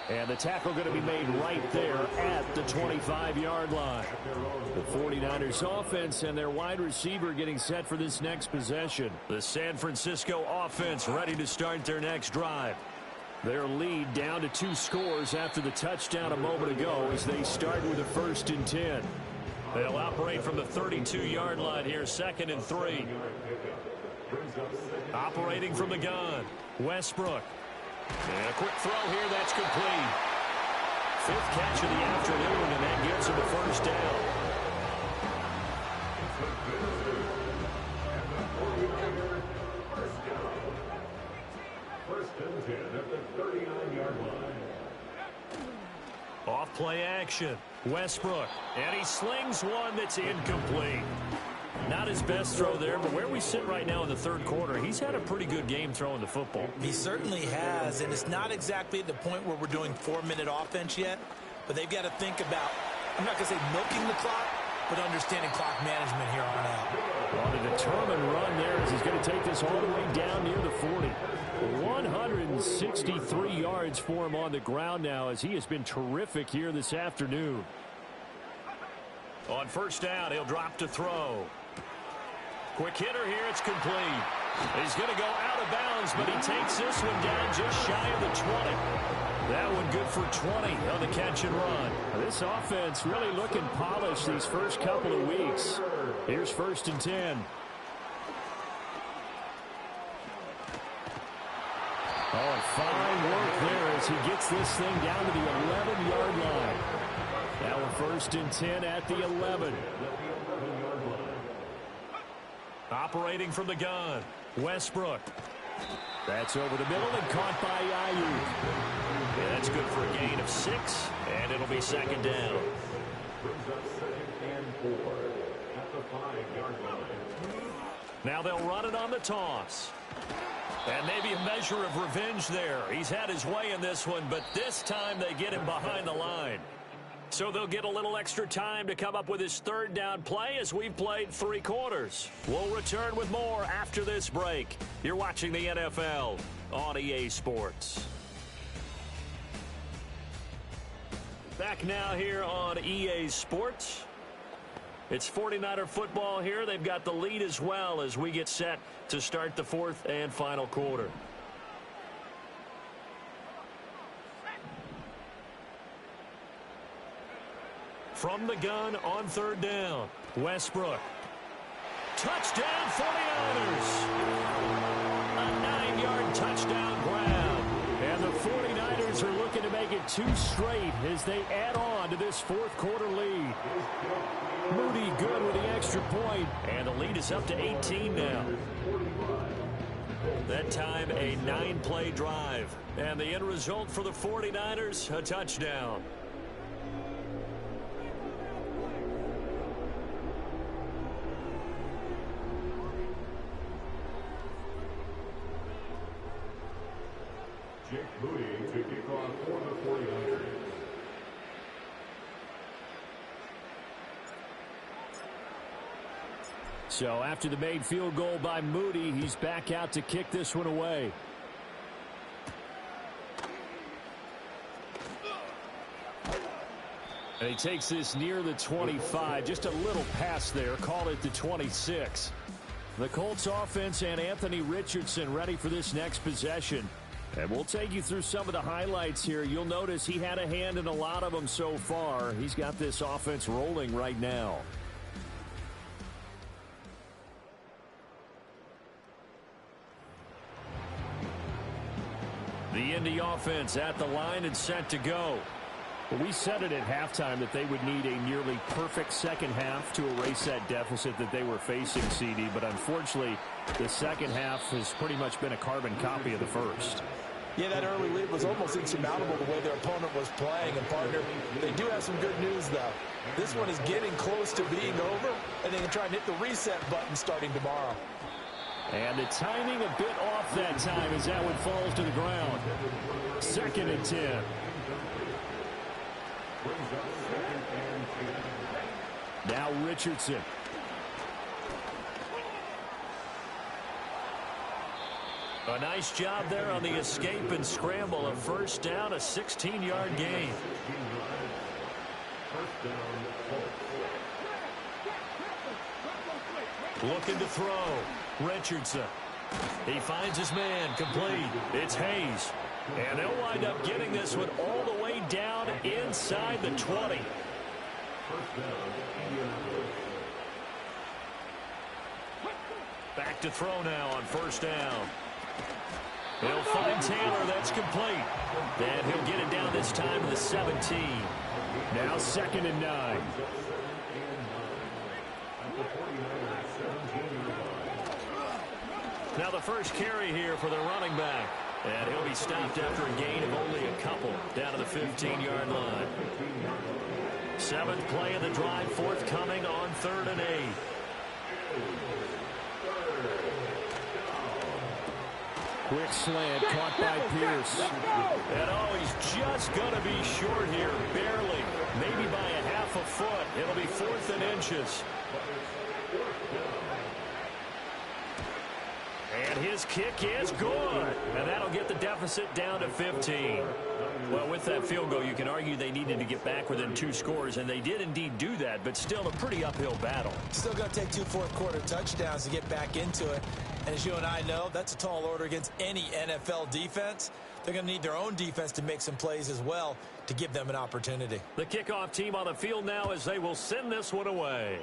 And the tackle going to be made right there at the 25-yard line. The 49ers offense and their wide receiver getting set for this next possession. The San Francisco offense ready to start their next drive. Their lead down to 2 scores after the touchdown a moment ago as they start with a 1st and 10. They'll operate from the 32-yard line here, 2nd and 3. Operating from the gun, Westbrook. And a quick throw here, that's complete. 5th catch of the afternoon, and that gets him a 1st down. First and 10 at the 39-yard line. action. Westbrook, and he slings one that's incomplete. Not his best throw there, but where we sit right now in the third quarter, he's had a pretty good game throwing the football. He certainly has, and it's not exactly at the point where we're doing 4-minute offense yet, but they've got to think about, I'm not going to say milking the clock, but understanding clock management here on out. On a determined run there as he's going to take this all the way down near the 40. 163 yards for him on the ground now as he has been terrific here this afternoon. On first down, he'll drop to throw. Quick hitter here, it's complete. He's going to go out of bounds, but he takes this one down just shy of the 20. That one good for 20 on the catch and run. This offense really looking polished these first couple of weeks. Here's 1st and 10. Oh, fine work there as he gets this thing down to the 11-yard line. Now a 1st and 10 at the 11. Operating from the gun, Westbrook. That's over the middle and caught by Ayuk. Yeah, that's good for a gain of 6, and it'll be 2nd down. Brings up 2nd and 4 at the 5-yard line. Now they'll run it on the toss. And maybe a measure of revenge there. He's had his way in this one, but this time they get him behind the line. So they'll get a little extra time to come up with his 3rd down play as we've played 3 quarters. We'll return with more after this break. You're watching the NFL on EA Sports. Back now here on EA Sports. It's 49er football here. They've got the lead as well as we get set to start the 4th and final quarter. From the gun on 3rd down, Westbrook. Touchdown 49ers. A 9-yard touchdown grab. And the 49ers are looking to make it 2 straight as they add on to this 4th quarter lead. Moody good with the extra point, and the lead is up to 18 now. That time a 9-play drive, and the end result for the 49ers, a touchdown. Jake Moody to kick off for the 49ers. So after the made field goal by Moody, he's back out to kick this one away. And he takes this near the 25. Just a little pass there. Call it the 26. The Colts offense and Anthony Richardson ready for this next possession. And we'll take you through some of the highlights here. You'll notice he had a hand in a lot of them so far. He's got this offense rolling right now. The Indy offense at the line and set to go. We said it at halftime that they would need a nearly perfect second half to erase that deficit that they were facing, CD. But unfortunately, the second half has pretty much been a carbon copy of the first. Yeah, that early lead was almost insurmountable the way their opponent was playing. And, partner, they do have some good news, though. This one is getting close to being over, and they can try and hit the reset button starting tomorrow. And the timing a bit off that time as that one falls to the ground. 2nd and 10. Now Richardson. A nice job there on the escape and scramble. A 1st down, a 16-yard gain. Looking to throw. Richardson. He finds his man. Complete. It's Hayes. And they'll wind up getting this one all the way down inside the 20. Back to throw now on 1st down. He'll find Taylor. That's complete. And he'll get it down this time to the 17. Now 2nd and 9. Now the first carry here for the running back. And he'll be stopped after a gain of only a couple down to the 15-yard line. 7th play of the drive forthcoming on 3rd and 8. Quick slant caught by Pierce. And oh, he's just going to be short here, barely. Maybe by a half a foot. It'll be 4th and inches. And his kick is good. And that'll get the deficit down to 15. Well, with that field goal, you can argue they needed to get back within 2 scores, and they did indeed do that, but still a pretty uphill battle. Still going to take 2 fourth-quarter touchdowns to get back into it. And as you and I know, that's a tall order against any NFL defense. They're going to need their own defense to make some plays as well to give them an opportunity. The kickoff team on the field now as they will send this one away.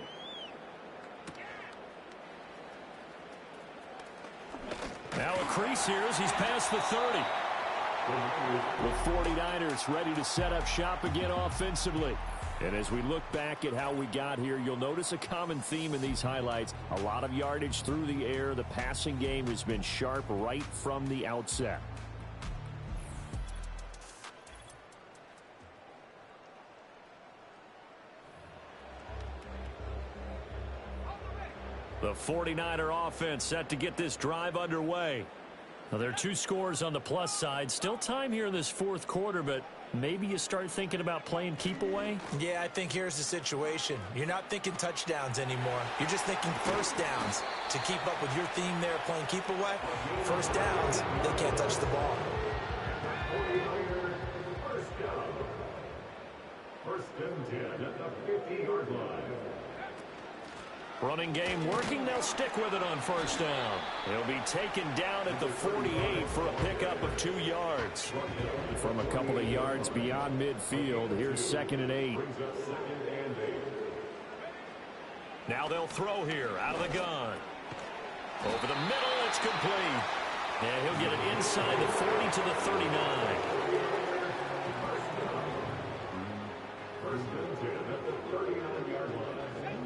Now a crease here as he's past the 30. The 49ers ready to set up shop again offensively. And as we look back at how we got here, you'll notice a common theme in these highlights. A lot of yardage through the air. The passing game has been sharp right from the outset. The 49er offense set to get this drive underway. Now, there are 2 scores on the plus side. Still time here in this 4th quarter, but maybe you start thinking about playing keep away? Yeah, I think here's the situation. You're not thinking touchdowns anymore. You're just thinking first downs. To keep up with your theme there, playing keep away, first downs, they can't touch the ball. First down. 1st and 10 at the 50-yard line. Running game working. They'll stick with it on 1st down. He'll be taken down at the 48 for a pickup of 2 yards. From a couple of yards beyond midfield, here's 2nd and 8. Now they'll throw here out of the gun. Over the middle, it's complete. And he'll get it inside the 40 to the 39.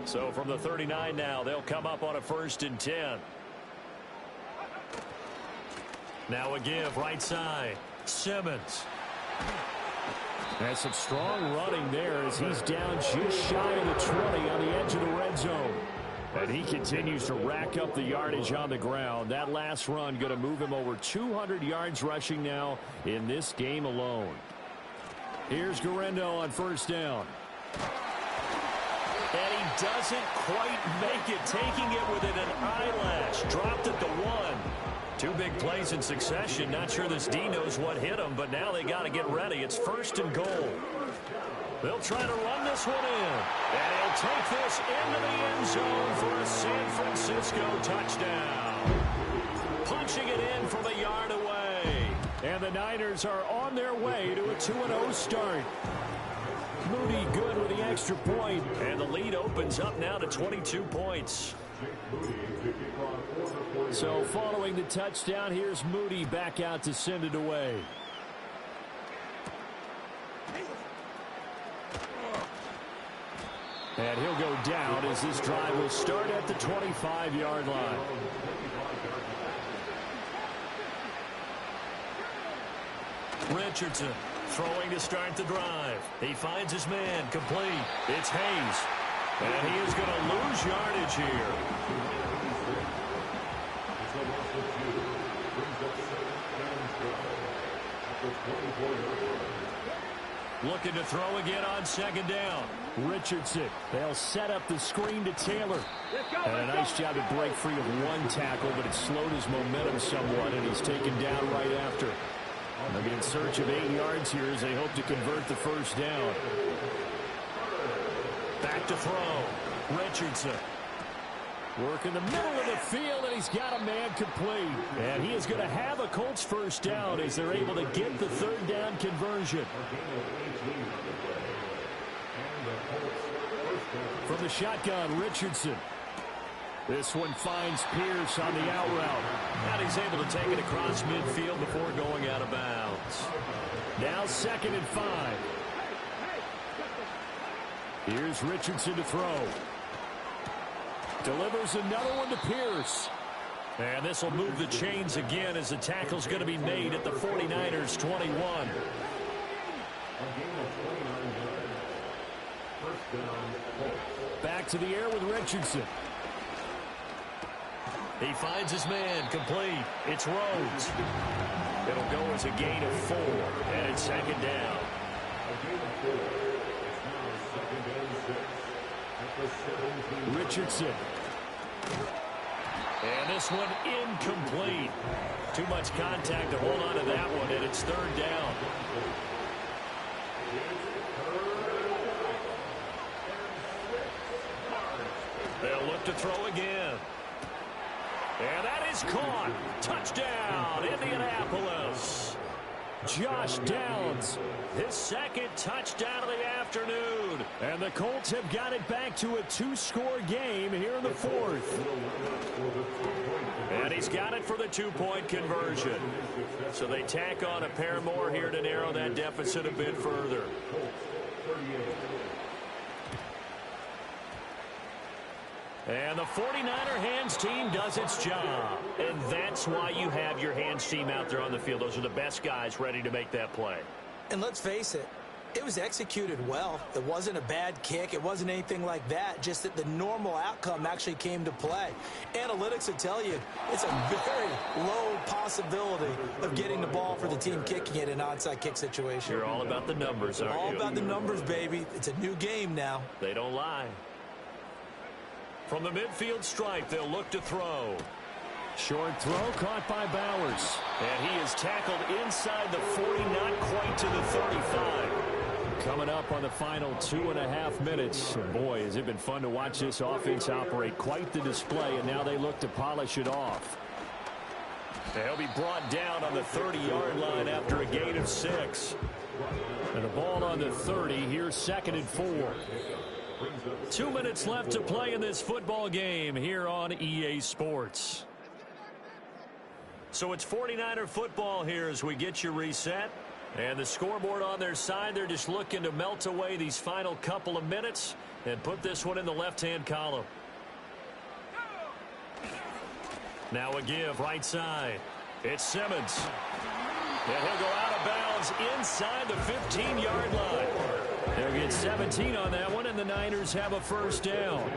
So from the 39 now, they'll come up on a 1st and 10. Now a give right side. Simmons. That's some strong running there as he's down just shy of the 20 on the edge of the red zone. And he continues to rack up the yardage on the ground. That last run going to move him over 200 yards rushing now in this game alone. Here's Guerrero on 1st down. And he doesn't quite make it, taking it within an eyelash. Dropped at the 1. 2 big plays in succession. Not sure this D knows what hit him, but now they got to get ready. It's 1st and goal. They'll try to run this one in. And he'll take this into the end zone for a San Francisco touchdown. Punching it in from a yard away. And the Niners are on their way to a 2-0 start. Moody good with the extra point, and the lead opens up now to 22 points. So following the touchdown, here's Moody back out to send it away. And he'll go down as this drive will start at the 25-yard line. Richardson throwing to start the drive. He finds his man complete. It's Hayes. And he is going to lose yardage here. Looking to throw again on 2nd down. Richardson. They'll set up the screen to Taylor. And a nice job to break free of 1 tackle, but it slowed his momentum somewhat, and he's taken down right after. They'll be in search of 8 yards here as they hope to convert the 1st down. Back to throw. Richardson. Work in the middle of the field, and he's got a man complete. And he is going to have a Colts 1st down as they're able to get the 3rd down conversion. From the shotgun, Richardson. This one finds Pierce on the out route. And he's able to take it across midfield before going out of bounds. Now 2nd and 5. Here's Richardson to throw. Delivers another one to Pierce. And this will move the chains again as the tackle's going to be made at the 49ers 21. Back to the air with Richardson. He finds his man, complete. It's Rhodes. It'll go as a gain of 4, and it's second down. Richardson. And this one incomplete. Too much contact to hold on to that one, and it's third down. They'll look to throw again. And that is caught. Touchdown, Indianapolis. Josh Downs, his second touchdown of the afternoon. And the Colts have got it back to a 2-score game here in the fourth. And he's got it for the 2-point conversion. So they tack on a pair more here to narrow that deficit a bit further. And the 49er hands team does its job. And that's why you have your hands team out there on the field. Those are the best guys ready to make that play. And let's face it, it was executed well. It wasn't a bad kick. It wasn't anything like that. Just that the normal outcome actually came to play. Analytics will tell you it's a very low possibility of getting the ball for the team kicking it in an onside kick situation. You're all about the numbers, aren't you? All about the numbers, baby. It's a new game now. They don't lie. From the midfield stripe, they'll look to throw. Short throw caught by Bowers. And he is tackled inside the 40, not quite to the 35. Coming up on the final 2.5 minutes. And boy, has it been fun to watch this offense operate. Quite the display, and now they look to polish it off. And he'll be brought down on the 30-yard line after a gain of 6. And the ball on the 30. Here's 2nd and 4. 2 minutes left to play in this football game here on EA Sports. So it's 49er football here as we get you reset. And the scoreboard on their side, they're just looking to melt away these final couple of minutes and put this one in the left-hand column. Now a give right side. It's Simmons. And he'll go out of bounds inside the 15-yard line. They'll get 17 on that one, and the Niners have a first down.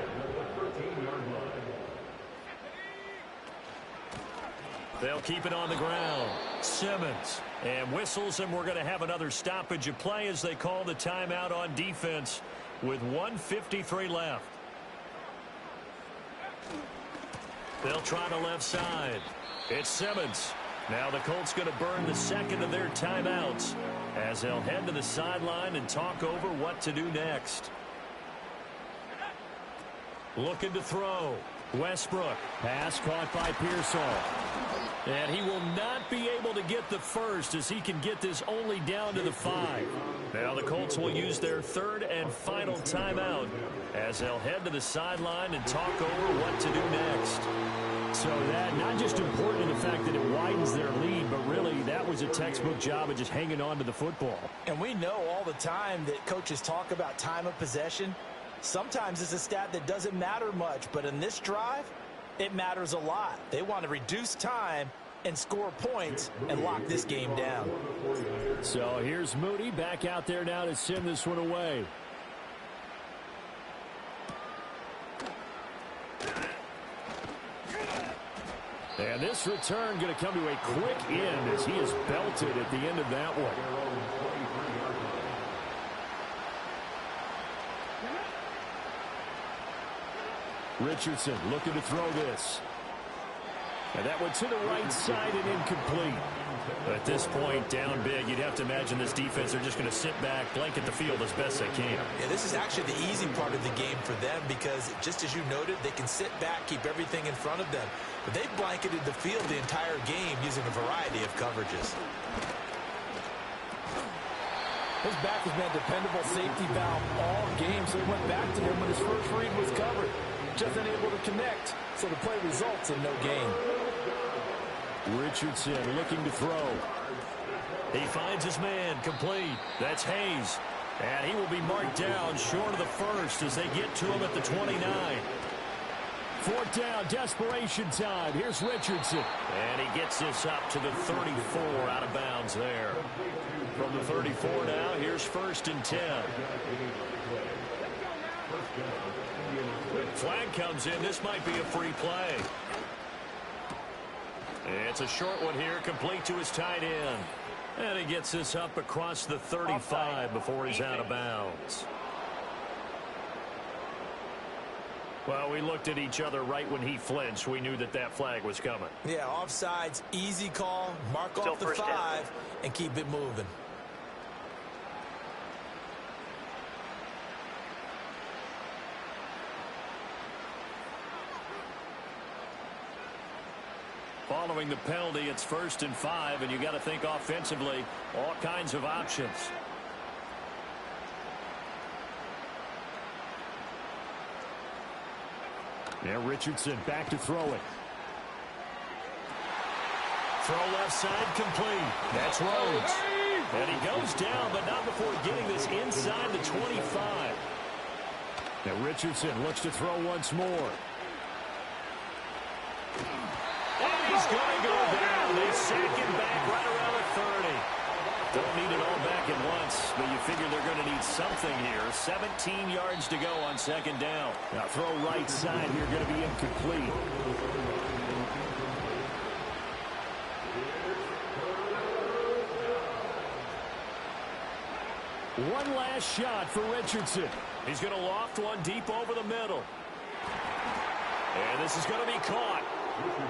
They'll keep it on the ground. Simmons. And whistles, and we're going to have another stoppage of play as they call the timeout on defense with 1:53 left. They'll try the left side. It's Simmons. Now the Colts going to burn the second of their timeouts as they'll head to the sideline and talk over what to do next. Looking to throw. Westbrook. Pass caught by Pearsall. And he will not be able to get the first as he can get this only down to the 5. Now the Colts will use their third and final timeout as they'll head to the sideline and talk over what to do next. So that not just important in the fact that it widens their lead, but really that was a textbook job of just hanging on to the football. And we know all the time that coaches talk about time of possession. Sometimes it's a stat that doesn't matter much, but in this drive, it matters a lot. They want to reduce time and score points and lock this game down. So here's Moody back out there now to send this one away. And this return going to come to a quick end as he is belted at the end of that one. Richardson looking to throw this. And that one to the right side and incomplete. At this point, down big, you'd have to imagine this defense are just going to sit back, blanket the field as best they can. Yeah, this is actually the easy part of the game for them because, just as you noted, they can sit back, keep everything in front of them. But they've blanketed the field the entire game using a variety of coverages. His back has been a dependable safety valve all game, so he went back to him when his first read was covered. Just unable to connect, so the play results in no gain. Richardson looking to throw. He finds his man, complete. That's Hayes. And he will be marked down short of the first as they get to him at the 29. 4th down, desperation time. Here's Richardson. And he gets this up to the 34, out of bounds there. From the 34 now, here's 1st and 10. Flag comes in. This might be a free play. It's a short one here, complete to his tight end. And he gets this up across the 35 before he's out of bounds. Well, we looked at each other right when he flinched. We knew that that flag was coming. Yeah, offsides, easy call. Mark off the 5 and keep it moving. Following the penalty, it's 1st and 5, and you got to think offensively, all kinds of options. Now Richardson back to throw it. Throw left side complete. That's Rhodes. And he goes down, but not before getting this inside the 25. Now Richardson looks to throw once more. And he's going to go down. They sack him back right around the 30. Don't need it all back at once, but you figure they're going to need something here. 17 yards to go on 2nd down. Now throw right side here, going to be incomplete. One last shot for Richardson. He's going to loft one deep over the middle. And this is going to be caught.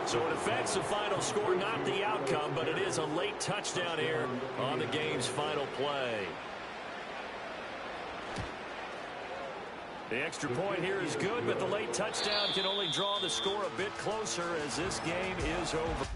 So it affects the final score, not the outcome, but it is a late touchdown here on the game's final play. The extra point here is good, but the late touchdown can only draw the score a bit closer as this game is over.